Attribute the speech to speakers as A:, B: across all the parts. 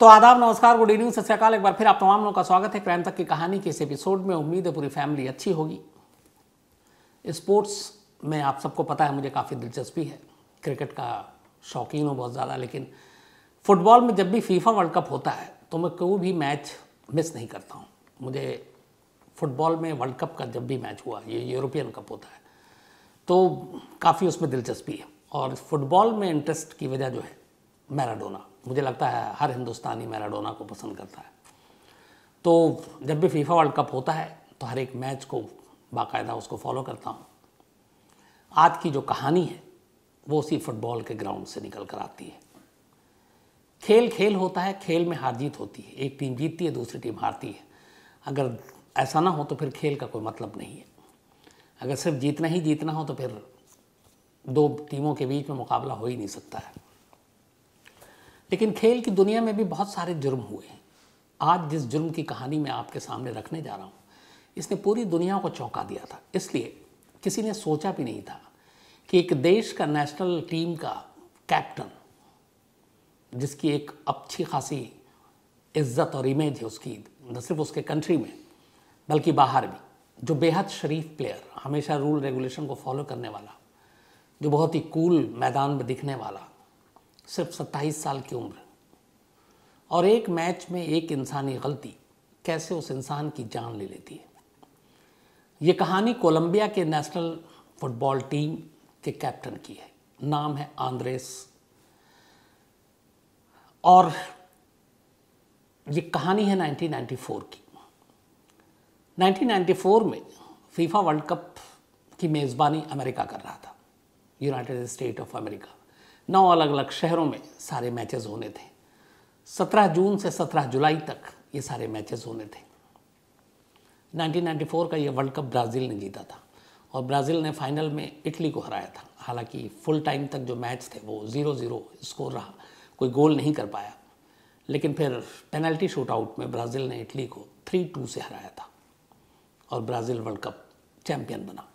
A: तो आदाब, नमस्कार, गुड इवनिंग, सत श्री अकाल। एक बार फिर आप तमाम लोगों का स्वागत है क्राइम तक की कहानी के इस एपिसोड में। उम्मीद है पूरी फैमिली अच्छी होगी। स्पोर्ट्स में आप सबको पता है मुझे काफ़ी दिलचस्पी है, क्रिकेट का शौकीन हूँ बहुत ज़्यादा, लेकिन फुटबॉल में जब भी फीफा वर्ल्ड कप होता है तो मैं कोई भी मैच मिस नहीं करता हूँ। मुझे फुटबॉल में वर्ल्ड कप का जब भी मैच हुआ, ये यूरोपियन कप होता है, तो काफ़ी उसमें दिलचस्पी है। और फुटबॉल में इंटरेस्ट की वजह जो है मैराडोना, मुझे लगता है हर हिंदुस्तानी मैराडोना को पसंद करता है। तो जब भी फीफा वर्ल्ड कप होता है तो हर एक मैच को बाकायदा उसको फॉलो करता हूँ। आज की जो कहानी है वो उसी फुटबॉल के ग्राउंड से निकल कर आती है। खेल खेल होता है, खेल में हार जीत होती है, एक टीम जीतती है, दूसरी टीम हारती है। अगर ऐसा ना हो तो फिर खेल का कोई मतलब नहीं है। अगर सिर्फ जीतना ही जीतना हो तो फिर दो टीमों के बीच में मुकाबला हो ही नहीं सकता है। लेकिन खेल की दुनिया में भी बहुत सारे जुर्म हुए हैं। आज जिस जुर्म की कहानी मैं आपके सामने रखने जा रहा हूँ, इसने पूरी दुनिया को चौंका दिया था। इसलिए किसी ने सोचा भी नहीं था कि एक देश का नेशनल टीम का कैप्टन, जिसकी एक अच्छी खासी इज्जत और इमेज है उसकी, न सिर्फ उसके कंट्री में बल्कि बाहर भी, जो बेहद शरीफ प्लेयर, हमेशा रूल रेगुलेशन को फॉलो करने वाला, जो बहुत ही कूल मैदान में दिखने वाला, सिर्फ 27 साल की उम्र, और एक मैच में एक इंसानी गलती कैसे उस इंसान की जान ले लेती है। ये कहानी कोलंबिया के नेशनल फुटबॉल टीम के कैप्टन की है। नाम है आंद्रेस, और ये कहानी है 1994 की। 1994 में फीफा वर्ल्ड कप की मेज़बानी अमेरिका कर रहा था, यूनाइटेड स्टेट ऑफ अमेरिका। 9 अलग अलग शहरों में सारे मैचेस होने थे। 17 जून से 17 जुलाई तक ये सारे मैचेस होने थे। 1994 का ये वर्ल्ड कप ब्राज़ील ने जीता था और ब्राज़ील ने फाइनल में इटली को हराया था। हालांकि फुल टाइम तक जो मैच थे वो 0-0 स्कोर रहा, कोई गोल नहीं कर पाया, लेकिन फिर पेनल्टी शूटआउट में ब्राज़ील ने इटली को 3-2 से हराया था और ब्राज़ील वर्ल्ड कप चैंपियन बना।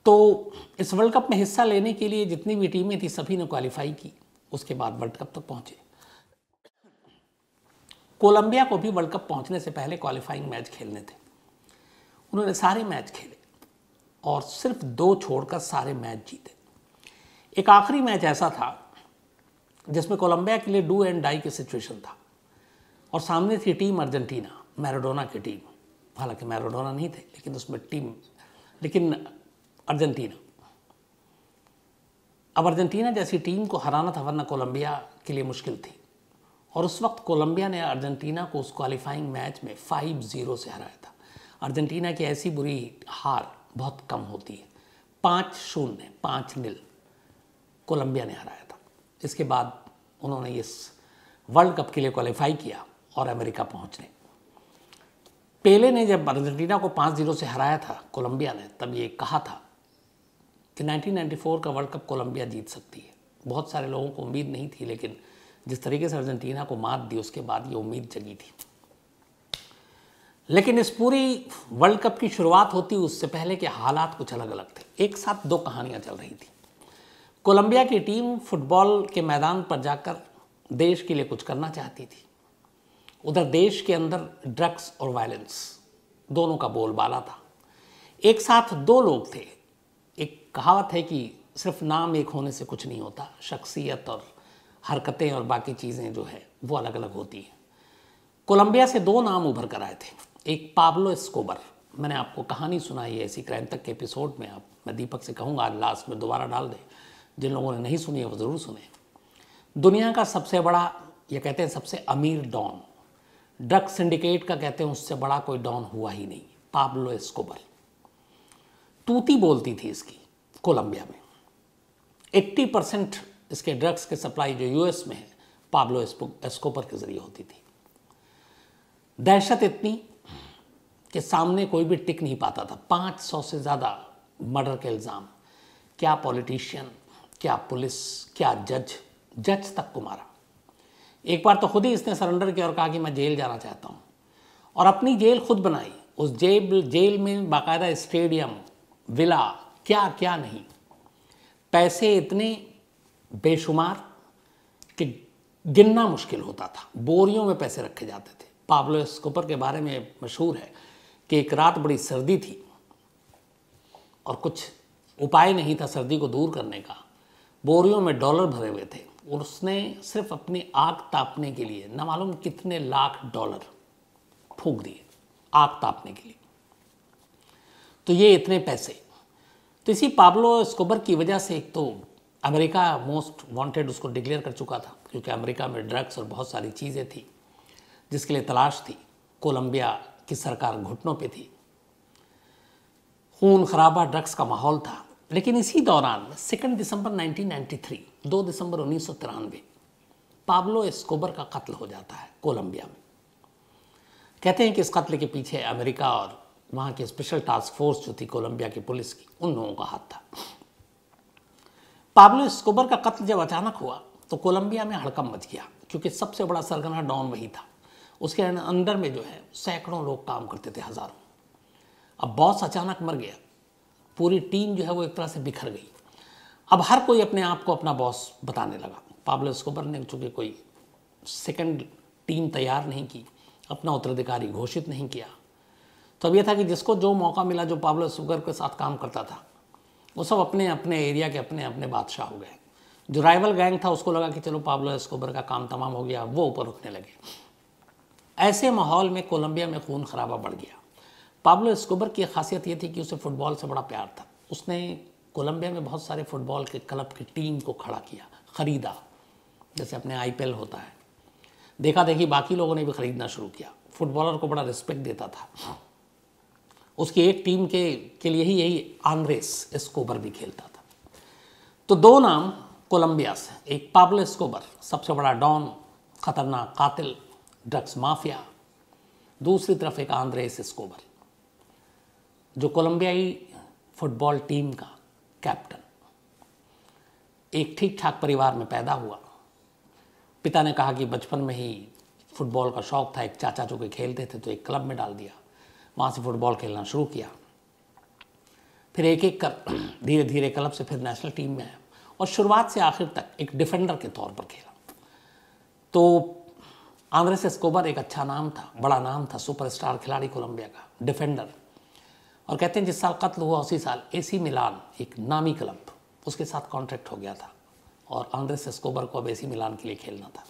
A: तो इस वर्ल्ड कप में हिस्सा लेने के लिए जितनी भी टीमें थी सभी ने क्वालिफाई की, उसके बाद वर्ल्ड कप तक पहुंचे। कोलंबिया को भी वर्ल्ड कप पहुंचने से पहले क्वालिफाइंग मैच खेलने थे। उन्होंने सारे मैच खेले और सिर्फ 2 छोड़कर सारे मैच जीते। एक आखिरी मैच ऐसा था जिसमें कोलंबिया के लिए डू एंड डाई की सिचुएशन था और सामने थी टीम अर्जेंटीना, मैराडोना की टीम। हालांकि मैराडोना नहीं थे लेकिन अर्जेंटीना। अब अर्जेंटीना जैसी टीम को हराना था, वरना कोलंबिया के लिए मुश्किल थी। और उस वक्त कोलंबिया ने अर्जेंटीना को उस क्वालिफाइंग मैच में 5-0 से हराया था। अर्जेंटीना की ऐसी बुरी हार बहुत कम होती है। 5-0, 5-0 कोलंबिया ने हराया था। इसके बाद उन्होंने इस वर्ल्ड कप के लिए क्वालिफाई किया और अमेरिका पहुंचने। पेले ने जब अर्जेंटीना को 5-0 से हराया था कोलंबिया ने, तब ये कहा था कि 1994 का वर्ल्ड कप कोलंबिया जीत सकती है। बहुत सारे लोगों को उम्मीद नहीं थी, लेकिन जिस तरीके से अर्जेंटीना को मात दी उसके बाद ये उम्मीद जगी थी। लेकिन इस पूरी वर्ल्ड कप की शुरुआत होती उससे पहले के हालात कुछ अलग अलग थे। एक साथ 2 कहानियां चल रही थी। कोलंबिया की टीम फुटबॉल के मैदान पर जाकर देश के लिए कुछ करना चाहती थी। उधर देश के अंदर ड्रग्स और वायलेंस दोनों का बोलबाला था। एक साथ 2 लोग थे। एक कहावत है कि सिर्फ नाम एक होने से कुछ नहीं होता, शख्सियत और हरकतें और बाकी चीज़ें जो है वो अलग अलग होती हैं। कोलंबिया से 2 नाम उभर कर आए थे। एक पाब्लो एस्कोबर, मैंने आपको कहानी सुनाई है इसी क्राइम तक के एपिसोड में। मैं दीपक से कहूँगा आज लास्ट में दोबारा डाल दें, जिन लोगों ने नहीं सुनी है वो ज़रूर सुने। दुनिया का सबसे बड़ा, ये कहते हैं सबसे अमीर डॉन, ड्रग सिंडिकेट का कहते हैं उससे बड़ा कोई डॉन हुआ ही नहीं, पाब्लो एस्कोबर। तूती बोलती थी इसकी कोलंबिया में। 80% इसके ड्रग्स के सप्लाई जो यूएस में है पाब्लो एस्कोबर के जरिए होती थी। दहशत इतनी कि सामने कोई भी टिक नहीं पाता था। 500 से ज़्यादा मर्डर के इल्ज़ाम। क्या पॉलिटिशियन, क्या पुलिस, क्या जज तक को मारा। एक बार तो खुद ही इसने सरेंडर किया और कहा कि मैं जेल जाना चाहता हूँ, और अपनी जेल खुद बनाई। उस जेल में बाकायदा स्टेडियम, विला, क्या क्या नहीं, पैसे इतने बेशुमार कि गिनना मुश्किल होता था, बोरियों में पैसे रखे जाते थे। पाब्लो एस्कोबर के बारे में मशहूर है कि एक रात बड़ी सर्दी थी और कुछ उपाय नहीं था सर्दी को दूर करने का, बोरियों में डॉलर भरे हुए थे और उसने सिर्फ अपनी आग तापने के लिए न मालूम कितने लाख डॉलर फूंक दिए आग तापने के लिए। तो ये इतने पैसे, तो इसी पाब्लो एस्कोबर की वजह से एक तो अमेरिका मोस्ट वांटेड उसको डिक्लेयर कर चुका था, क्योंकि अमेरिका में ड्रग्स और बहुत सारी चीज़ें थी जिसके लिए तलाश थी। कोलंबिया की सरकार घुटनों पे थी, खून खराबा ड्रग्स का माहौल था। लेकिन इसी दौरान 2 दिसंबर 1993, 2 दिसंबर 1993 पाब्लो एस्कोबर का कत्ल हो जाता है कोलंबिया में। कहते हैं कि इस कत्ल के पीछे अमेरिका और वहाँ की स्पेशल टास्क फोर्स जो थी कोलंबिया की पुलिस की, उन लोगों का हाथ था। पाब्लो एस्कोबर का कत्ल जब अचानक हुआ तो कोलंबिया में हड़कंप मच गया, क्योंकि सबसे बड़ा सरगना डॉन वही था। उसके अंदर में जो है सैकड़ों लोग काम करते थे, हज़ारों। अब बॉस अचानक मर गया, पूरी टीम जो है वो एक तरह से बिखर गई। अब हर कोई अपने आप को अपना बॉस बताने लगा। पाब्लो एस्कोबर ने चूँकि कोई सेकंड टीम तैयार नहीं की, अपना उत्तराधिकारी घोषित नहीं किया, तो अब यह था कि जिसको जो मौका मिला, जो पाब्लो एस्कोबर के साथ काम करता था, वो सब अपने अपने एरिया के अपने अपने बादशाह हो गए। जो राइवल गैंग था उसको लगा कि चलो पाब्लो एस्कोबर का काम तमाम हो गया, वो ऊपर उठने लगे। ऐसे माहौल में कोलंबिया में खून खराबा बढ़ गया। पाब्लो एस्कोबर की खासियत ये थी कि उसे फुटबॉल से बड़ा प्यार था। उसने कोलंबिया में बहुत सारे फुटबॉल के क्लब की टीम को खड़ा किया, ख़रीदा, जैसे अपने IPL होता है। देखा देखी बाकी लोगों ने भी ख़रीदना शुरू किया। फुटबॉलर को बड़ा रिस्पेक्ट देता था। उसकी एक टीम के लिए ही यही आंद्रेस एस्कोबर भी खेलता था। तो दो नाम कोलंबिया से, एक पाब्लो एस्कोबर, सबसे बड़ा डॉन, खतरनाक कातिल, ड्रग्स माफिया, दूसरी तरफ एक आंद्रेस एस्कोबर, जो कोलंबियाई फुटबॉल टीम का कैप्टन। एक ठीक ठाक परिवार में पैदा हुआ। पिता ने कहा कि बचपन में ही फुटबॉल का शौक़ था, एक चाचा जो के खेलते थे तो एक क्लब में डाल दिया, वहाँ से फुटबॉल खेलना शुरू किया। फिर एक एक कर धीरे धीरे क्लब से फिर नेशनल टीम में आया और शुरुआत से आखिर तक एक डिफेंडर के तौर पर खेला। तो आंद्रेस एस्कोबर एक अच्छा नाम था, बड़ा नाम था, सुपरस्टार खिलाड़ी कोलंबिया का, डिफेंडर। और कहते हैं जिस साल कत्ल हुआ उसी साल AC मिलान, एक नामी क्लब, उसके साथ कॉन्ट्रैक्ट हो गया था और आंद्रेस एस्कोबर को अब AC मिलान के लिए खेलना था।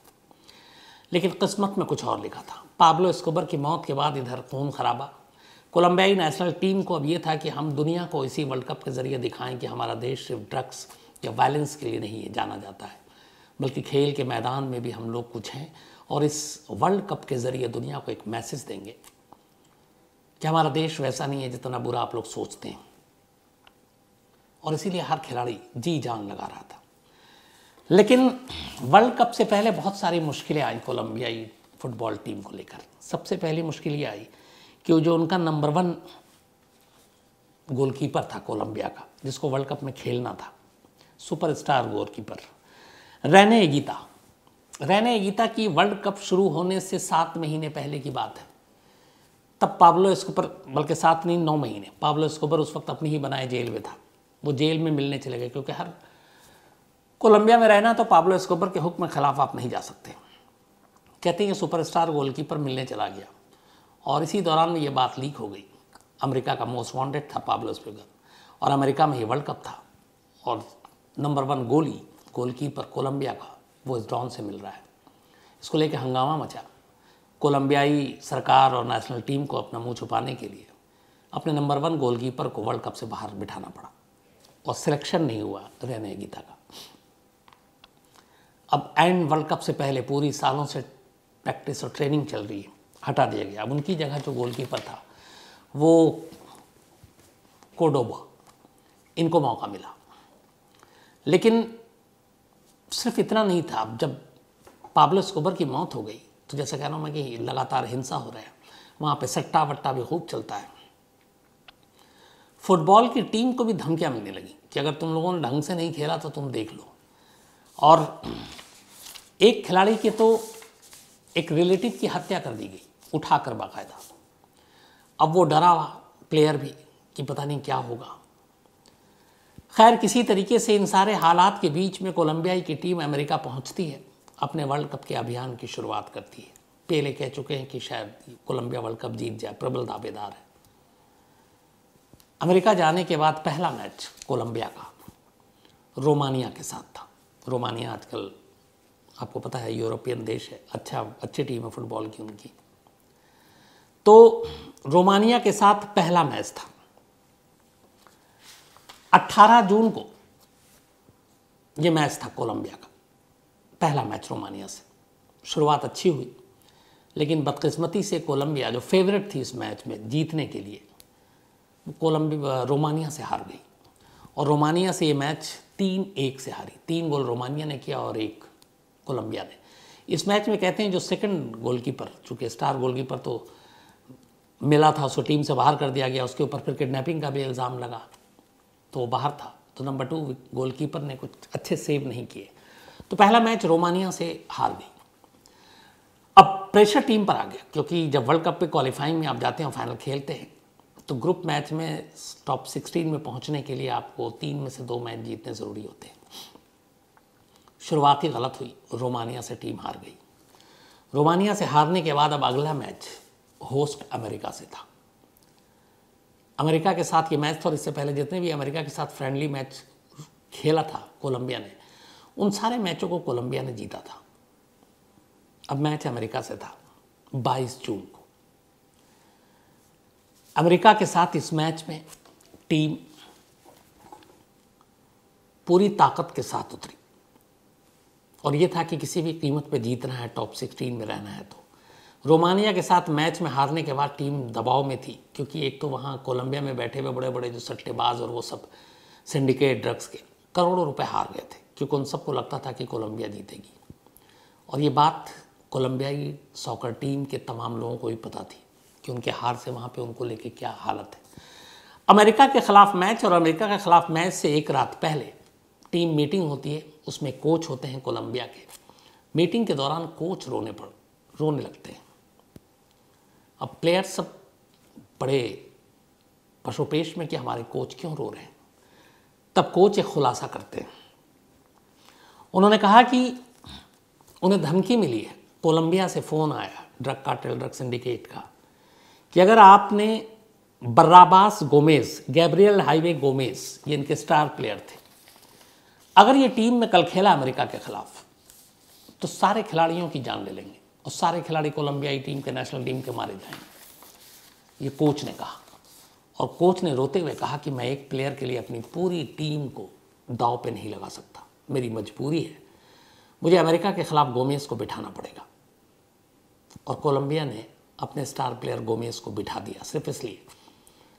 A: लेकिन किस्मत में कुछ और लिखा था। पाब्लो एस्कोबर की मौत के बाद इधर खून खराबा। कोलंबियाई नेशनल टीम को अब ये था कि हम दुनिया को इसी वर्ल्ड कप के ज़रिए दिखाएं कि हमारा देश सिर्फ ड्रग्स या वायलेंस के लिए नहीं जाना जाता है, बल्कि खेल के मैदान में भी हम लोग कुछ हैं। और इस वर्ल्ड कप के ज़रिए दुनिया को एक मैसेज देंगे कि हमारा देश वैसा नहीं है जितना बुरा आप लोग सोचते हैं। और इसीलिए हर खिलाड़ी जी जान लगा रहा था। लेकिन वर्ल्ड कप से पहले बहुत सारी मुश्किलें आई कोलंबियाई फुटबॉल टीम को लेकर। सबसे पहली मुश्किल ये आई कि जो उनका नंबर 1 गोलकीपर था कोलंबिया का, जिसको वर्ल्ड कप में खेलना था, सुपरस्टार गोलकीपर रेने एगिता की वर्ल्ड कप शुरू होने से 7 महीने पहले की बात है। तब पाब्लो एस्कोबर, बल्कि 7 नहीं 9 महीने, पाब्लो एस्कोबर उस वक्त अपनी ही बनाए जेल में था। वो जेल में मिलने चले गए, क्योंकि हर कोलंबिया में रहना तो पाब्लो एस्कोबर के हुक्म के खिलाफ आप नहीं जा सकते। कहते हैं सुपरस्टार गोलकीपर मिलने चला गया और इसी दौरान में ये बात लीक हो गई। अमेरिका का मोस्ट वांटेड था पाब्लो एस्कोबर और अमेरिका में ही वर्ल्ड कप था और नंबर 1 गोलकीपर कोलंबिया का वो इस डॉन से मिल रहा है। इसको लेकर हंगामा मचा। कोलंबियाई सरकार और नेशनल टीम को अपना मुंह छुपाने के लिए अपने नंबर 1 गोलकीपर को वर्ल्ड कप से बाहर बिठाना पड़ा और सिलेक्शन नहीं हुआ रेने एगिता का। अब एंड वर्ल्ड कप से पहले पूरी सालों से प्रैक्टिस और ट्रेनिंग चल रही है, हटा दिया गया। अब उनकी जगह जो गोलकीपर था वो कोर्डोबा, इनको मौका मिला। लेकिन सिर्फ इतना नहीं था। अब जब पाब्लो एस्कोबर की मौत हो गई तो जैसे कह रहा हूँ मैं कि लगातार हिंसा हो रहा है, वहाँ पे सट्टा वट्टा भी खूब चलता है। फुटबॉल की टीम को भी धमकियाँ मिलने लगी कि अगर तुम लोगों ने ढंग से नहीं खेला तो तुम देख लो। और एक खिलाड़ी के तो एक रिलेटिव की हत्या कर दी गई, उठाकर बाकायदा। अब वो डरा हुआ प्लेयर भी कि पता नहीं क्या होगा। खैर किसी तरीके से इन सारे हालात के बीच में कोलंबियाई की टीम अमेरिका पहुंचती है अपने वर्ल्ड कप के अभियान की शुरुआत करती है। पेले कह चुके हैं कि शायद कोलंबिया वर्ल्ड कप जीत जाए, प्रबल दावेदार है। अमेरिका जाने के बाद पहला मैच कोलंबिया का रोमानिया के साथ था। रोमानिया आजकल आपको पता है यूरोपियन देश है, अच्छी टीम है फुटबॉल की उनकी। तो रोमानिया के साथ पहला मैच था। 18 जून को ये मैच था कोलंबिया का, पहला मैच रोमानिया से। शुरुआत अच्छी हुई, लेकिन बदकिस्मती से कोलंबिया जो फेवरेट थी इस मैच में जीतने के लिए, रोमानिया से हार गई। और रोमानिया से ये मैच 3-1 से हारी। 3 गोल रोमानिया ने किया और 1 कोलंबिया ने। इस मैच में कहते हैं जो सेकंड गोलकीपर, चूँकि स्टार गोलकीपर तो मिला था, उसको टीम से बाहर कर दिया गया, उसके ऊपर फिर किडनैपिंग का भी इल्ज़ाम लगा तो वो बाहर था। तो नंबर 2 गोलकीपर ने कुछ अच्छे सेव नहीं किए। तो पहला मैच रोमानिया से हार गई। अब प्रेशर टीम पर आ गया, क्योंकि जब वर्ल्ड कप पे क्वालिफाइंग में आप जाते हैं, फाइनल खेलते हैं, तो ग्रुप मैच में टॉप 16 में पहुंचने के लिए आपको 3 में से 2 मैच जीतने ज़रूरी होते हैं। शुरुआत ही गलत हुई, रोमानिया से टीम हार गई। रोमानिया से हारने के बाद अब अगला मैच होस्ट अमेरिका से था। अमेरिका के साथ ये मैच था, और इससे पहले जितने भी अमेरिका के साथ फ्रेंडली मैच खेला था कोलंबिया ने, उन सारे मैचों को कोलंबिया ने जीता था। अब मैच अमेरिका से था 22 जून को। अमेरिका के साथ इस मैच में टीम पूरी ताकत के साथ उतरी, और ये था कि किसी भी कीमत पे जीतना है, टॉप 16 में रहना है। तो रोमानिया के साथ मैच में हारने के बाद टीम दबाव में थी, क्योंकि एक तो वहाँ कोलंबिया में बैठे हुए बड़े बड़े जो सट्टेबाज और वो सब सिंडिकेट ड्रग्स के करोड़ों रुपए हार गए थे, क्योंकि उन सबको लगता था कि कोलंबिया जीतेगी। और ये बात कोलंबियाई सॉकर टीम के तमाम लोगों को भी पता थी कि उनके हार से वहाँ पे उनको लेके क्या हालत है। अमेरिका के ख़िलाफ़ मैच, और अमेरिका के ख़िलाफ़ मैच से एक रात पहले टीम मीटिंग होती है, उसमें कोच होते हैं कोलंबिया के। मीटिंग के दौरान कोच रोने लगते हैं। अब प्लेयर्स सब बड़े पशुपेश में कि हमारे कोच क्यों रो रहे हैं। तब कोच एक खुलासा करते हैं। उन्होंने कहा कि उन्हें धमकी मिली है, कोलंबिया से फ़ोन आया ड्रग कार्टेल, ड्रग सिंडिकेट का, कि अगर आपने बर्राबास गोमेज, गैब्रियल हाईवे गोमेज, ये इनके स्टार प्लेयर थे, अगर ये टीम में कल खेला अमेरिका के खिलाफ, तो सारे खिलाड़ियों की जान ले लेंगे और सारे खिलाड़ी कोलंबियाई टीम के, नेशनल टीम के मारे जाएंगे। ये कोच ने कहा, और कोच ने रोते हुए कहा कि मैं एक प्लेयर के लिए अपनी पूरी टीम को दांव पे नहीं लगा सकता, मेरी मजबूरी है, मुझे अमेरिका के खिलाफ गोमेज को बिठाना पड़ेगा। और कोलंबिया ने अपने स्टार प्लेयर गोमेज को बिठा दिया, सिर्फ इसलिए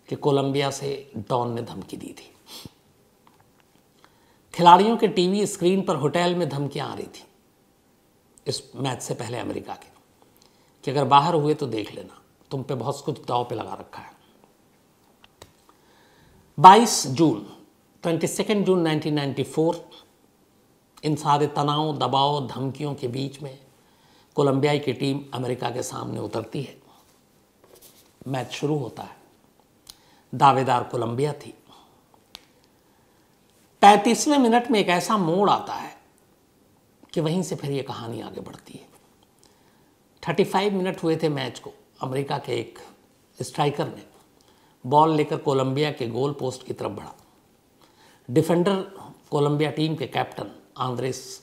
A: कि कोलंबिया से डॉन ने धमकी दी थी। खिलाड़ियों के टीवी स्क्रीन पर होटल में धमकियां आ रही थी इस मैच से पहले अमेरिका के, कि अगर बाहर हुए तो देख लेना, तुम पे बहुत कुछ दांव पे लगा रखा है। 22 जून 1994 इन सारे तनाव, दबाव, धमकियों के बीच में कोलंबियाई की टीम अमेरिका के सामने उतरती है। मैच शुरू होता है। दावेदार कोलंबिया थी। 35वें मिनट में एक ऐसा मोड़ आता है कि वहीं से फिर ये कहानी आगे बढ़ती है। 35 मिनट हुए थे मैच को। अमेरिका के एक स्ट्राइकर ने बॉल लेकर कोलंबिया के गोल पोस्ट की तरफ बढ़ा। डिफेंडर कोलंबिया टीम के कैप्टन आंद्रेस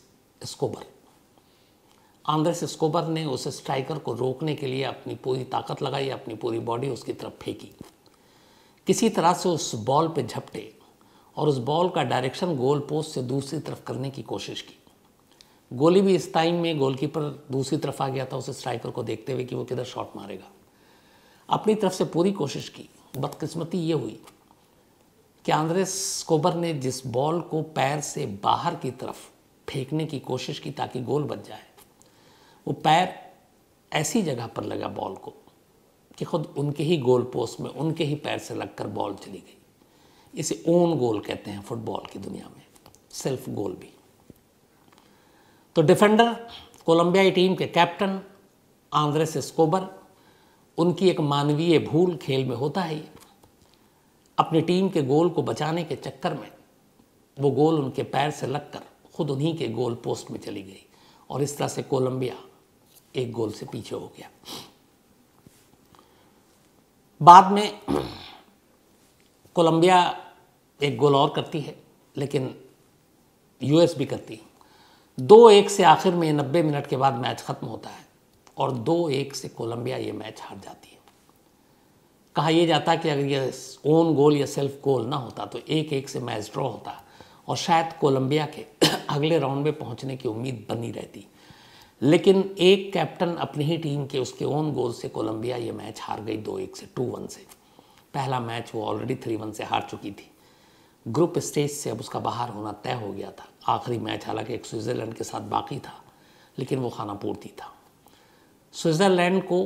A: एस्कोबर ने उस स्ट्राइकर को रोकने के लिए अपनी पूरी ताकत लगाई, अपनी पूरी बॉडी उसकी तरफ फेंकी, किसी तरह से उस बॉल पे झपटे और उस बॉल का डायरेक्शन गोल पोस्ट से दूसरी तरफ करने की कोशिश की। गोली भी इस टाइम में गोलकीपर दूसरी तरफ आ गया था, उस स्ट्राइकर को देखते हुए कि वो किधर शॉट मारेगा। अपनी तरफ से पूरी कोशिश की। बदकिस्मती ये हुई कि आंद्रेस एस्कोबर ने जिस बॉल को पैर से बाहर की तरफ फेंकने की कोशिश की ताकि गोल बच जाए, वो पैर ऐसी जगह पर लगा बॉल को कि खुद उनके ही गोल पोस्ट में उनके ही पैर से लगकर बॉल चली गई। इसे ओन गोल कहते हैं फुटबॉल की दुनिया में, सेल्फ गोल भी। तो डिफेंडर कोलंबियाई टीम के कैप्टन आंद्रेस एस्कोबर, उनकी एक मानवीय भूल, खेल में होता है, अपनी टीम के गोल को बचाने के चक्कर में वो गोल उनके पैर से लगकर खुद उन्हीं के गोल पोस्ट में चली गई। और इस तरह से कोलंबिया 1 गोल से पीछे हो गया। बाद में कोलंबिया 1 गोल और करती है, लेकिन यूएस भी करती है। 2-1 से आखिर में 90 मिनट के बाद मैच खत्म होता है और 2-1 से कोलंबिया ये मैच हार जाती है। कहा यह जाता कि अगर ये ओन गोल या सेल्फ गोल ना होता तो 1-1 से मैच ड्रॉ होता और शायद कोलंबिया के अगले राउंड में पहुंचने की उम्मीद बनी रहती। लेकिन एक कैप्टन अपनी ही टीम के उसके ओन गोल से कोलंबिया ये मैच हार गई 2-1 से, 2-1 से। पहला मैच वो ऑलरेडी 3-1 से हार चुकी थी। ग्रुप स्टेज से अब उसका बाहर होना तय हो गया था। आखिरी मैच हालांकि एक स्विट्ज़रलैंड के साथ बाकी था, लेकिन वो खानापूर्ति था। स्विट्ज़रलैंड को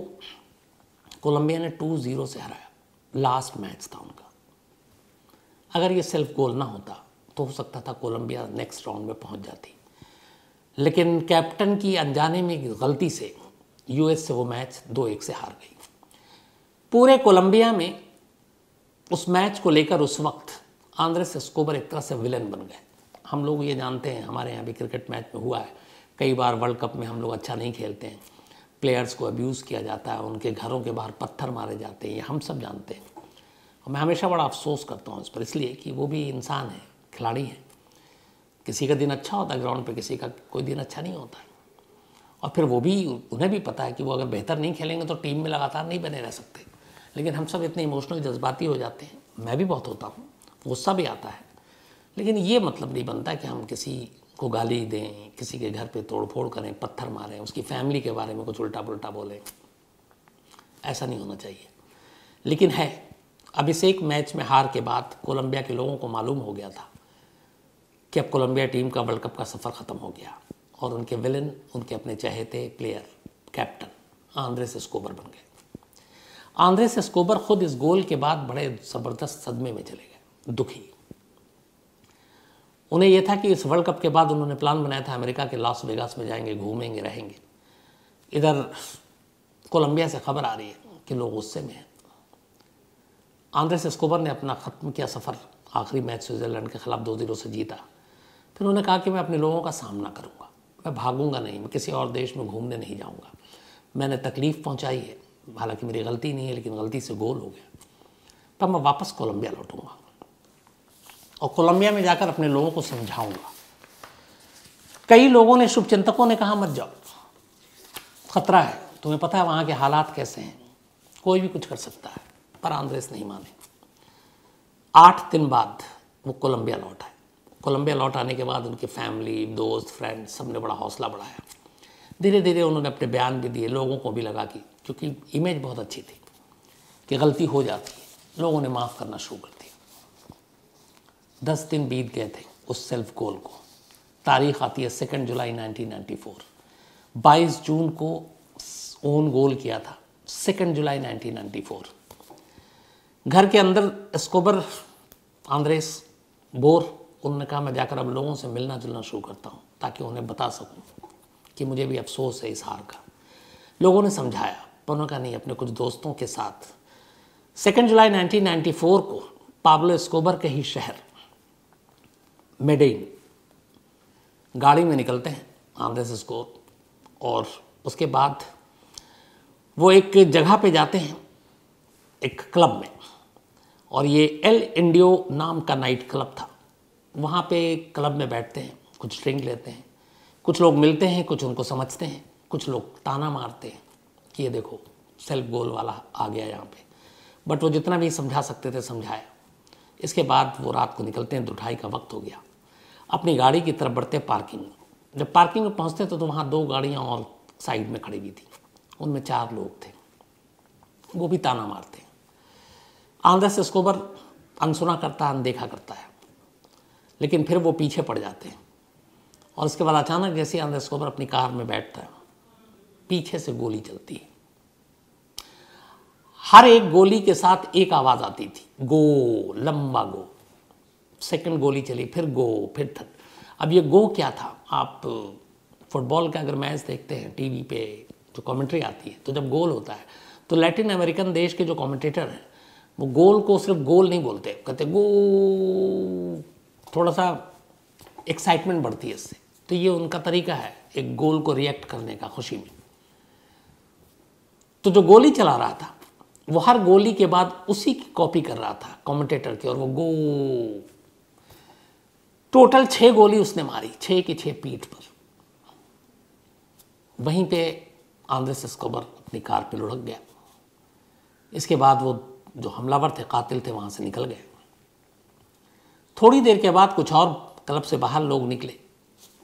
A: कोलंबिया ने 2-0 से हराया, लास्ट मैच था उनका। अगर ये सेल्फ गोल ना होता तो हो सकता था कोलंबिया नेक्स्ट राउंड में पहुंच जाती, लेकिन कैप्टन की अनजाने में गलती से यूएस से वो मैच 2-1 से हार गई। पूरे कोलंबिया में उस मैच को लेकर उस वक्त आंद्रेस एस्कोबर एक तरह से विलेन बन गए। हम लोग ये जानते हैं, हमारे यहाँ भी क्रिकेट मैच में हुआ है, कई बार वर्ल्ड कप में हम लोग अच्छा नहीं खेलते हैं, प्लेयर्स को अब्यूज़ किया जाता है, उनके घरों के बाहर पत्थर मारे जाते हैं, ये हम सब जानते हैं। और मैं हमेशा बड़ा अफसोस करता हूँ इस पर, इसलिए कि वो भी इंसान है, खिलाड़ी है। किसी का दिन अच्छा होता है ग्राउंड पे, किसी का कोई दिन अच्छा नहीं होता है। और फिर वो भी, उन्हें भी पता है कि वो अगर बेहतर नहीं खेलेंगे तो टीम में लगातार नहीं बने रह सकते। लेकिन हम सब इतने इमोशनल जज्बाती हो जाते हैं, मैं भी बहुत होता हूँ, गुस्सा भी आता है। लेकिन ये मतलब नहीं बनता कि हम किसी को गाली दें, किसी के घर पे तोड़फोड़ करें, पत्थर मारें, उसकी फैमिली के बारे में कुछ उल्टा पुल्टा बोलें। ऐसा नहीं होना चाहिए। लेकिन है, अब इस एक मैच में हार के बाद कोलंबिया के लोगों को मालूम हो गया था कि अब कोलंबिया टीम का वर्ल्ड कप का सफ़र ख़त्म हो गया और उनके विलेन, उनके अपने चहेते प्लेयर, कैप्टन आंद्रेस एस्कोबर बन गए। आंद्रेस एस्कोबर खुद इस गोल के बाद बड़े ज़बरदस्त सदमे में चले गए, दुखी। उन्हें यह था कि इस वर्ल्ड कप के बाद उन्होंने प्लान बनाया था अमेरिका के लॉस वेगास में जाएंगे, घूमेंगे, रहेंगे। इधर कोलंबिया से खबर आ रही है कि लोग गुस्से में हैं। आंद्रेस एस्कोबर ने अपना ख़त्म किया सफ़र, आखिरी मैच स्विट्ज़रलैंड के खिलाफ 2-0 से जीता। फिर उन्होंने कहा कि मैं अपने लोगों का सामना करूंगा, मैं भागूंगा नहीं, मैं किसी और देश में घूमने नहीं जाऊंगा। मैंने तकलीफ़ पहुंचाई है, हालांकि मेरी गलती नहीं है, लेकिन गलती से गोल हो गया। तब मैं वापस कोलंबिया लौटूंगा और कोलंबिया में जाकर अपने लोगों को समझाऊंगा। कई लोगों ने, शुभचिंतकों ने कहा मत जाओ, खतरा है, तुम्हें पता है वहाँ के हालात कैसे हैं, कोई भी कुछ कर सकता है। पर आंद्रेस नहीं माने। 8 दिन बाद वो कोलंबिया लौट आए। कोलंबिया लौट आने के बाद उनकी फैमिली, दोस्त, फ्रेंड्स सब ने बड़ा हौसला बढ़ाया। धीरे धीरे उन्होंने अपने बयान भी दिए, लोगों को भी लगा कि, क्योंकि इमेज बहुत अच्छी थी कि गलती हो जाती है, लोगों ने माफ़ करना शुरू कर दिया। 10 दिन बीत गए थे उस सेल्फ गोल को। तारीख आती है 2 जुलाई 1994। 22 जून को ओन गोल किया था, 2 जुलाई 1994। घर के अंदर एस्कोबर, आंद्रेस बोर, उन्होंने कहा मैं जाकर अब लोगों से मिलना जुलना शुरू करता हूँ ताकि उन्हें बता सकूँ कि मुझे भी अफसोस है इस हार का। लोगों ने समझाया, पर उन्होंने कहा नहीं, अपने कुछ दोस्तों के साथ 2 जुलाई 1994 को पाब्लो एस्कोबर के ही शहर मेडेइन गाड़ी में निकलते हैं आंद्रेस एस्कोबर, और उसके बाद वो एक जगह पे जाते हैं, एक क्लब में, और ये एल इंडियो नाम का नाइट क्लब था। वहाँ पे क्लब में बैठते हैं, कुछ ड्रिंक लेते हैं, कुछ लोग मिलते हैं, कुछ उनको समझते हैं, कुछ लोग ताना मारते हैं कि ये देखो सेल्फ गोल वाला आ गया यहाँ पे। बट वो जितना भी समझा सकते थे समझाया। इसके बाद वो रात को निकलते हैं, दुठाई का वक्त हो गया, अपनी गाड़ी की तरफ बढ़ते पार्किंग में। जब पार्किंग में पहुँचते तो वहाँ 2 गाड़ियाँ और साइड में खड़ी हुई थी, उनमें 4 लोग थे, वो भी ताना मारते हैं। आंद्रेस एस्कोबर अनसुना करता, अनदेखा करता है, लेकिन फिर वो पीछे पड़ जाते हैं। और उसके बाद अचानक जैसे आंद्रेस एस्कोबर अपनी कार में बैठता है, पीछे से गोली चलती है। हर एक गोली के साथ एक आवाज़ आती थी, गो, लंबा गो। सेकंड गोली चली, फिर गो, फिर थर्ड। अब ये गो क्या था? आप फुटबॉल का अगर मैच देखते हैं टीवी पे जो कमेंट्री आती है, तो जब गोल होता है तो लैटिन अमेरिकन देश के जो कमेंटेटर हैं वो गोल को सिर्फ गोल नहीं बोलते, कहते गो। थोड़ा सा एक्साइटमेंट बढ़ती है इससे, तो ये उनका तरीका है एक गोल को रिएक्ट करने का खुशी में। तो जो गोली चला रहा था वो हर गोली के बाद उसी की कॉपी कर रहा था कमेंटेटर की, और वो टोटल 6 गोली उसने मारी, 6 की 6 पीठ पर। वहीं पे आंद्रेस एस्कोबर अपनी कार पे लुढ़क गया। इसके बाद वो जो हमलावर थे, कातिल थे, वहां से निकल गए। थोड़ी देर के बाद कुछ और क्लब से बाहर लोग निकले।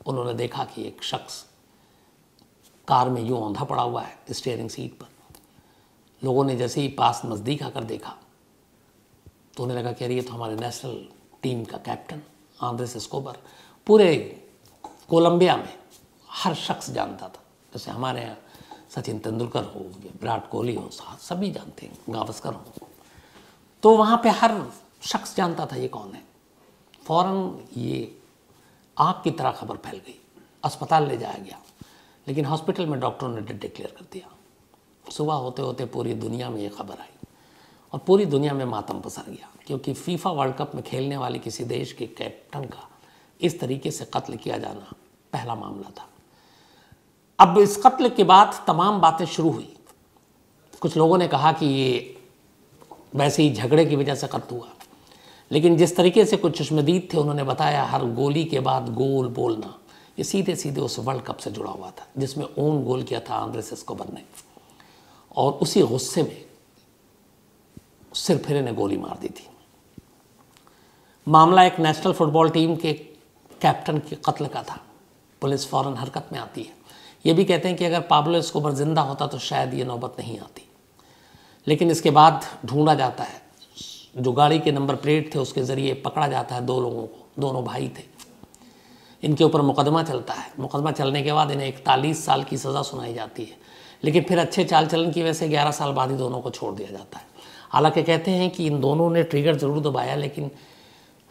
A: उन्होंने देखा कि एक शख्स कार में यूं औंधा पड़ा हुआ है स्टीयरिंग सीट पर। लोगों ने जैसे ही पास नज़दीक आकर देखा तो उन्हें लगा कि अरे ये तो हमारे नेशनल टीम का कैप्टन आंद्रेस एस्कोबर। पूरे कोलंबिया में हर शख्स जानता था, जैसे हमारे यहाँ सचिन तेंदुलकर हो या विराट कोहली हो, सभी जानते हैं, गावस्कर हो। तो वहाँ पे हर शख्स जानता था ये कौन है। फ़ौरन ये आग की तरह खबर फैल गई, अस्पताल ले जाया गया, लेकिन हॉस्पिटल में डॉक्टरों ने डेथ डिक्लेयर कर दिया। सुबह होते होते पूरी दुनिया में ये खबर आई और पूरी दुनिया में मातम पसर गया, क्योंकि फीफा वर्ल्ड कप में खेलने वाले किसी देश के कैप्टन का इस तरीके से कत्ल किया जाना पहला मामला था। अब इस कत्ल के बाद तमाम बातें शुरू हुई। कुछ लोगों ने कहा कि ये वैसे ही झगड़े की वजह से कत्ल हुआ, लेकिन जिस तरीके से कुछ चश्मदीद थे उन्होंने बताया हर गोली के बाद गोल बोलना ये सीधे सीधे उस वर्ल्ड कप से जुड़ा हुआ था जिसमें ओन गोल किया था आंद्रेस एस्कोबर ने, और उसी गुस्से में सिरफिरे ने गोली मार दी थी। मामला एक नेशनल फुटबॉल टीम के कैप्टन के कत्ल का था। पुलिस फ़ौरन हरकत में आती है। ये भी कहते हैं कि अगर पाब्लो एस्कोबर ज़िंदा होता तो शायद ये नौबत नहीं आती, लेकिन इसके बाद ढूंढा जाता है। जो गाड़ी के नंबर प्लेट थे उसके ज़रिए पकड़ा जाता है 2 लोगों को, दोनों भाई थे। इनके ऊपर मुकदमा चलता है। मुकदमा चलने के बाद इन्हें 41 साल की सज़ा सुनाई जाती है, लेकिन फिर अच्छे चाल चलन की वजह से 11 साल बाद ही दोनों को छोड़ दिया जाता है। हालांकि कहते हैं कि इन दोनों ने ट्रिगर ज़रूर दबाया, लेकिन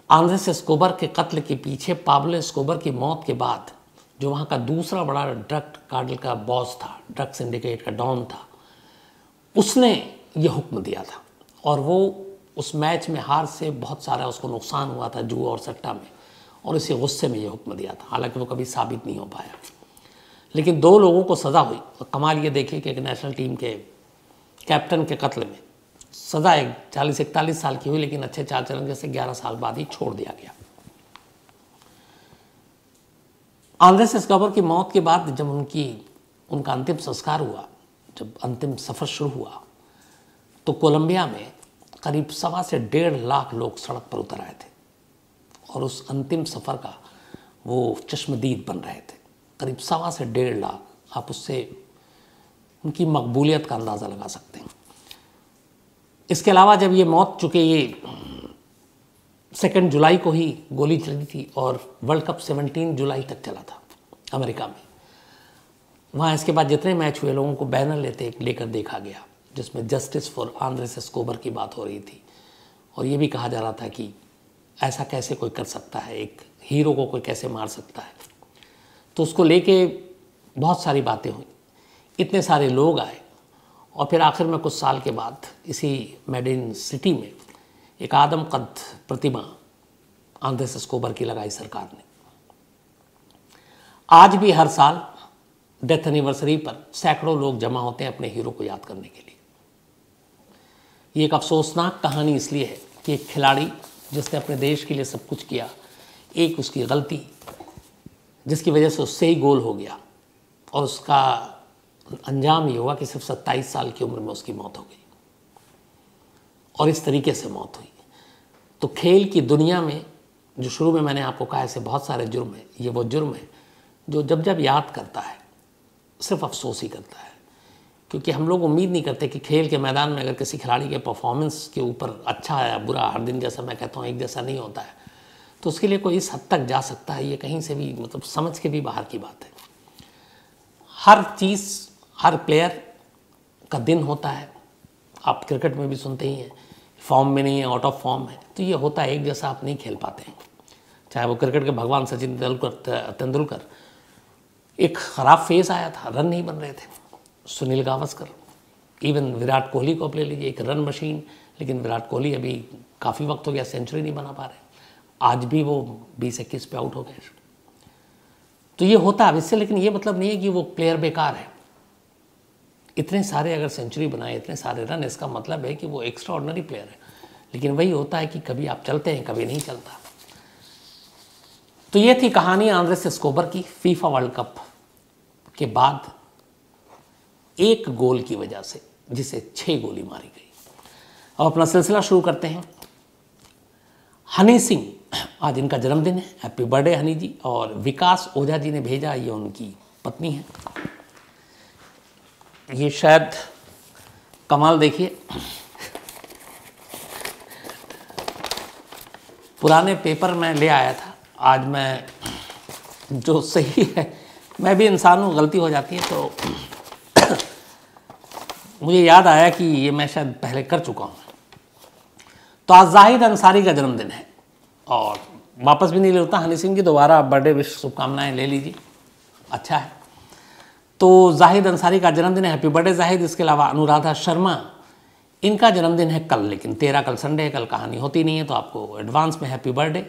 A: आंद्रेस एस्कोबर के कत्ल के पीछे पाब्लो एस्कोबर की मौत के बाद जो वहाँ का दूसरा बड़ा ड्रग कार्टेल का बॉस था, ड्रग सिंडिकेट का डॉन था, उसने ये हुक्म दिया था। और वो उस मैच में हार से बहुत सारा उसको नुकसान हुआ था जुआ और सट्टा में, और इसी गुस्से में ये हुक्म दिया था। हालांकि वो कभी साबित नहीं हो पाया, लेकिन 2 लोगों को सज़ा हुई। और कमाल ये देखिए कि एक नेशनल टीम के कैप्टन के कत्ल में सज़ा 40-41 साल की हुई, लेकिन अच्छे चाल चलन के से 11 साल बाद ही छोड़ दिया गया। आंद्रेस एस्कोबर की मौत के बाद जब उनका अंतिम संस्कार हुआ, जब अंतिम सफ़र शुरू हुआ, तो कोलंबिया में करीब 1.25 से 1.5 लाख लोग सड़क पर उतर आए थे और उस अंतिम सफ़र का वो चश्मदीद बन रहे थे। करीब 1.25 से 1.5 लाख। आप उससे उनकी मकबूलियत का अंदाज़ा लगा सकते हैं। इसके अलावा जब ये मौत, चूँकि ये 2 जुलाई को ही गोली चली थी और वर्ल्ड कप 17 जुलाई तक चला था अमेरिका में। वहाँ इसके बाद जितने मैच हुए लोगों को बैनर लेकर देखा गया जिसमें जस्टिस फॉर आंद्रेस एस्कोबर की बात हो रही थी, और ये भी कहा जा रहा था कि ऐसा कैसे कोई कर सकता है, एक हीरो को कोई कैसे मार सकता है। तो उसको लेके बहुत सारी बातें हुई, इतने सारे लोग आए, और फिर आखिर में कुछ साल के बाद इसी मेडिन सिटी में एक आदम कद प्रतिमा आंद्रेस एस्कोबर की लगाई सरकार ने। आज भी हर साल डेथ एनिवर्सरी पर सैकड़ों लोग जमा होते हैं अपने हीरो को याद करने के लिए। ये एक अफसोसनाक कहानी इसलिए है कि एक खिलाड़ी जिसने अपने देश के लिए सब कुछ किया, एक उसकी गलती जिसकी वजह से उससे ही गोल हो गया, और उसका अंजाम ये हुआ कि सिर्फ 27 साल की उम्र में उसकी मौत हो गई, और इस तरीके से मौत हुई। तो खेल की दुनिया में जो शुरू में मैंने आपको कहा ऐसे बहुत सारे जुर्म हैं, ये वो जुर्म है जो जब जब याद करता है सिर्फ अफसोस ही करता है, क्योंकि हम लोग उम्मीद नहीं करते कि खेल के मैदान में अगर किसी खिलाड़ी के परफॉर्मेंस के ऊपर अच्छा है या बुरा, हर दिन जैसा मैं कहता हूँ एक जैसा नहीं होता है, तो उसके लिए कोई इस हद तक जा सकता है, ये कहीं से भी मतलब समझ के भी बाहर की बात है। हर चीज़, हर प्लेयर का दिन होता है। आप क्रिकेट में भी सुनते ही हैं, फॉर्म में नहीं है, आउट ऑफ फॉर्म है, तो ये होता है, एक जैसा आप नहीं खेल पाते हैं। चाहे वो क्रिकेट के भगवान सचिन तेंदुलकर, एक ख़राब फेस आया था, रन नहीं बन रहे थे। सुनील गावस्कर, इवन विराट कोहली को आप ले लीजिए, एक रन मशीन, लेकिन विराट कोहली अभी काफ़ी वक्त हो गया सेंचुरी नहीं बना पा रहे, आज भी वो 20-21 पे आउट हो गए। तो ये होता है इससे, लेकिन ये मतलब नहीं है कि वो प्लेयर बेकार है। इतने सारे अगर सेंचुरी बनाए, इतने सारे रन, इसका मतलब है कि वो एक्स्ट्रा ऑर्डिनरी प्लेयर है। लेकिन वही होता है कि कभी आप चलते हैं, कभी नहीं चलता। तो ये थी कहानी आंद्रेस एस्कोबर की फीफा वर्ल्ड कप के बाद एक गोल की वजह से, जिसे 6 गोली मारी गई। अब अपना सिलसिला शुरू करते हैं। हनी सिंह, आज इनका जन्मदिन है, हैप्पी बर्थडे हनी जी। और विकास ओझा जी ने भेजा, ये उनकी पत्नी है। ये शायद कमाल देखिए, पुराने पेपर में ले आया था। आज मैं, जो सही है, मैं भी इंसान हूँ, गलती हो जाती है, तो मुझे याद आया कि ये मैं शायद पहले कर चुका हूँ। तो आज जाहिद अंसारी का जन्मदिन है, और वापस भी नहीं लेता हनी सिंह की, दोबारा बर्थडे विश शुभकामनाएं ले लीजिए, अच्छा है। तो जाहिद अंसारी का जन्मदिन है, हैप्पी बर्थडे जाहिद। इसके अलावा अनुराधा शर्मा, इनका जन्मदिन है कल, लेकिन 13 कल संडे है, कल कहानी होती नहीं है, तो आपको एडवांस में हैप्पी बर्थडे।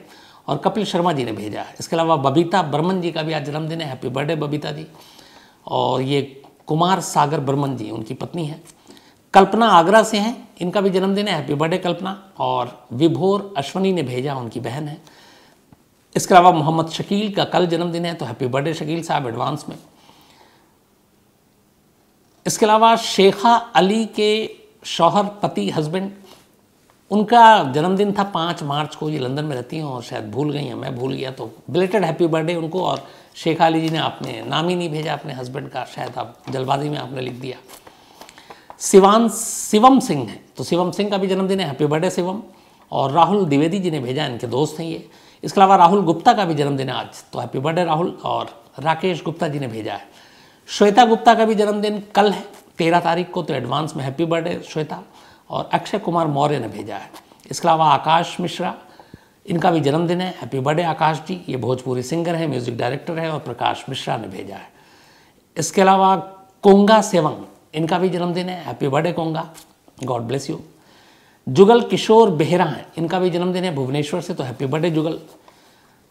A: और कपिल शर्मा जी ने भेजा है। इसके अलावा बबीता बर्मन जी का भी आज जन्मदिन है, हैप्पी बर्थडे बबीता जी। और ये कुमार सागर बर्मन जी, उनकी पत्नी है। कल्पना आगरा से हैं, इनका भी जन्मदिन है, हैप्पी बर्थडे कल्पना। और विभोर अश्वनी ने भेजा, उनकी बहन है। इसके अलावा मोहम्मद शकील का कल जन्मदिन है, तो हैप्पी बर्थडे शकील साहब एडवांस में। इसके अलावा शेखा अली के शौहर, पति, हस्बैंड, उनका जन्मदिन था 5 मार्च को। ये लंदन में रहती हैं और शायद भूल गई हैं, मैं भूल गया, तो बिलेटेड हैप्पी बर्थडे उनको। और शेखा अली जी ने आपने नाम ही नहीं भेजा अपने हस्बैंड का, शायद आप जल्दबाजी में आपने लिख दिया। शिवम सिंह है, तो शिवम सिंह का भी जन्मदिन है, हैप्पी बर्थडे शिवम। और राहुल द्विवेदी जी ने भेजा, इनके दोस्त हैं ये। इसके अलावा राहुल गुप्ता का भी जन्मदिन है आज, तो हैप्पी बर्थडे राहुल। और राकेश गुप्ता जी ने भेजा है। श्वेता गुप्ता का भी जन्मदिन कल है, 13 तारीख को, तो एडवांस में हैप्पी बर्थडे श्वेता। और अक्षय कुमार मौर्य ने भेजा है। इसके अलावा आकाश मिश्रा, इनका भी जन्मदिन है, हैप्पी बर्थडे आकाश जी। ये भोजपुरी सिंगर हैं, म्यूजिक डायरेक्टर है। और प्रकाश मिश्रा ने भेजा है। इसके अलावा कोंगा सेवंग, इनका भी जन्मदिन है, हैप्पी बर्थडे कोंगा, God bless you. Jugal Kishore Behera हैं, इनका भी जन्मदिन है भुवनेश्वर से, तो हैप्पी बर्थडे जुगल।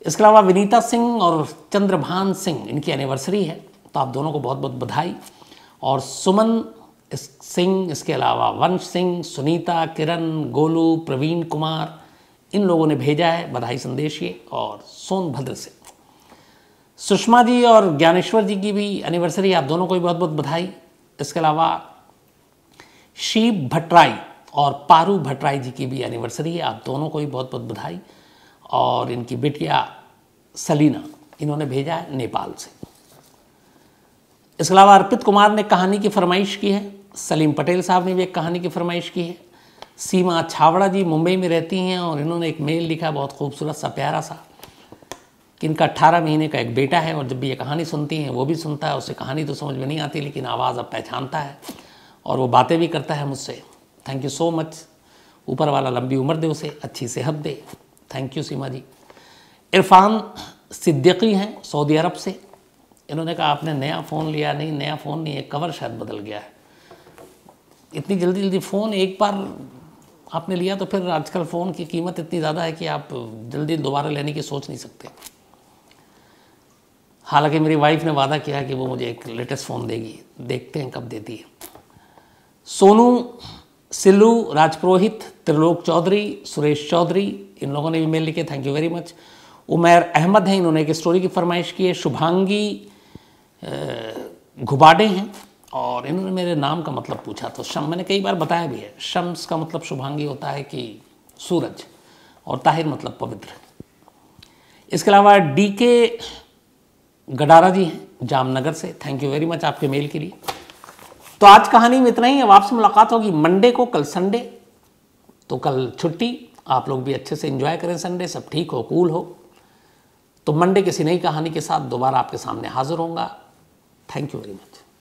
A: इसके अलावा विनीता सिंह और चंद्रभान सिंह, इनकी एनिवर्सरी है, तो आप दोनों को बहुत बहुत बधाई। और सुमन सिंह, इसके अलावा वंश सिंह, सुनीता, किरण, गोलू, प्रवीण कुमार, इन लोगों ने भेजा है बधाई संदेश ये। और सोनभद्र से सुषमा जी और ज्ञानेश्वर जी की भी एनिवर्सरी, आप दोनों को भी बहुत बहुत बधाई। इसके अलावा शिव भट्टराई और पारू भट्टराई जी की भी एनिवर्सरी है, आप दोनों को भी बहुत बहुत बधाई। और इनकी बिटिया सलीना, इन्होंने भेजा है नेपाल से। इसके अलावा अर्पित कुमार ने कहानी की फरमाइश की है। सलीम पटेल साहब ने भी एक कहानी की फरमाइश की है। सीमा छावड़ा जी मुंबई में रहती हैं, और इन्होंने एक मेल लिखा, बहुत खूबसूरत सा, प्यारा सा, कि इनका 18 महीने का एक बेटा है, और जब भी ये कहानी सुनती हैं वो भी सुनता है। उसे कहानी तो समझ में नहीं आती, लेकिन आवाज़ अब पहचानता है, और वो बातें भी करता है मुझसे। थैंक यू सो मच, ऊपर वाला लंबी उम्र दे उसे, अच्छी सेहत दे। थैंक यू सीमा जी। इरफान सिद्दीकी हैं सऊदी अरब से, इन्होंने कहा आपने नया फ़ोन लिया? नहीं, नया फ़ोन नहीं है, कवर शायद बदल गया है। इतनी जल्दी जल्दी फ़ोन एक बार आपने लिया तो फिर आजकल फ़ोन की कीमत इतनी ज़्यादा है कि आप जल्दी दोबारा लेने की सोच नहीं सकते। हालांकि मेरी वाइफ ने वादा किया कि वो मुझे एक लेटेस्ट फ़ोन देगी, देखते हैं कब देती है। सोनू, सिल्लू, राजपुरोहित, त्रिलोक चौधरी, सुरेश चौधरी, इन लोगों ने भी मेल लिखे, thank you very much. Umair Ahmed हैं, इन्होंने एक स्टोरी की फरमाइश की है। शुभांगी घुबाडे हैं, और इन्होंने मेरे नाम का मतलब पूछा, तो मैंने कई बार बताया भी है, शम्स का मतलब शुभांगी होता है कि सूरज, और ताहिर मतलब पवित्र। इसके अलावा डीके गडारा जी हैं जामनगर से, थैंक यू वेरी मच आपके मेल के लिए। तो आज कहानी में इतना ही। अब आपसे मुलाकात होगी मंडे को, कल संडे, तो कल छुट्टी, आप लोग भी अच्छे से एंजॉय करें संडे, सब ठीक हो, कूल हो। तो मंडे किसी नई कहानी के साथ दोबारा आपके सामने हाजिर होऊंगा। Thank you very much.